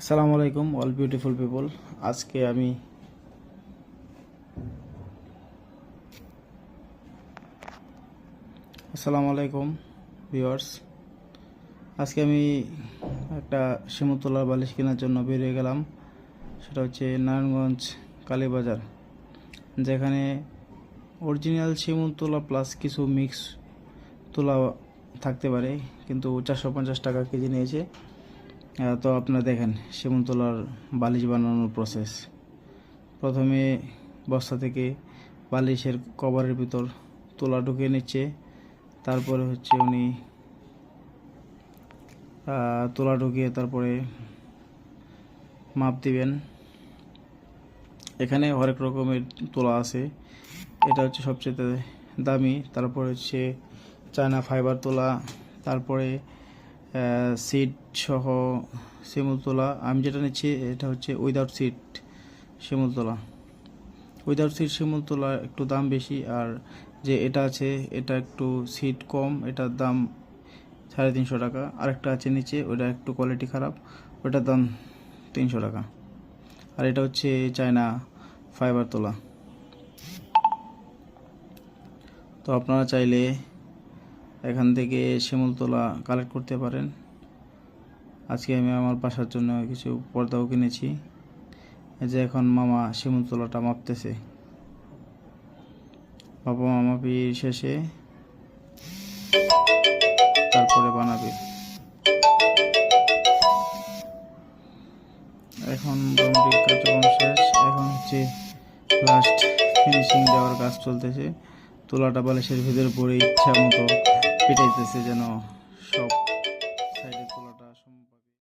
আসসালামু আলাইকুম all beautiful people. আজকে আমি আসসালামু আলাইকুম ভিউয়ার্স। আজকে আমি একটা শিমুলতলার বালিশ কেনার জন্য বেরিয়ে গেলাম। সেটা হচ্ছে নারায়ণগঞ্জ কালীবাজার, যেখানে অরিজিনাল শিমুলতলা প্লাস কিছু মিক্স তুলা থাকতে পারে, কিন্তু 450 টাকা কেজি নিয়েছে। তো আপনারা দেখেন শিমুলতলার বালিশ বানানোর প্রসেস। প্রথমে বস্তা থেকে বালিশের কভারের ভিতর তুলা ঢুকিয়ে নিচ্ছে, তারপরে হচ্ছে উনি তুলা ঢুকিয়ে তারপরে মাপ দিবেন। এখানে হরেক রকমের তুলা আছে, এটা হচ্ছে সবচেয়ে দামি। তারপরে হচ্ছে চায়না ফাইবার তুলা, তারপরে সিট সহ শিমুল তোলা। আমি যেটা নিচ্ছি এটা হচ্ছে উইদাউট সিট শিমুল তোলা। উইদাউট সিট শিমুল তোলা একটু দাম বেশি, আর যে এটা আছে এটা একটু সিট কম, এটার দাম 350 টাকা। আরেকটা আছে নিচে, ওটা একটু কোয়ালিটি খারাপ, ওটার দাম 300 টাকা। আর এটা হচ্ছে চায়না ফাইবার তোলা। তো আপনারা চাইলে এখান থেকে শিমুল তোলা কালেক্ট করতে পারেন। আজকে আমি আমার বাসার জন্য কিছু পর্দাও কিনেছি। এই যে এখন মামা শিমুল তোলাটা মাপতেছে। বাবা মাপি শেষে তারপরে বানাবে। এখন মোটামুটি কার্যক্রম শেষ, এখন হচ্ছে লাস্ট ফিনিশিং দেওয়ার কাজ চলতেছে। তোলাটা বালিশের ভিতরে পরে ইচ্ছা মতো পিটাইতেছে যেন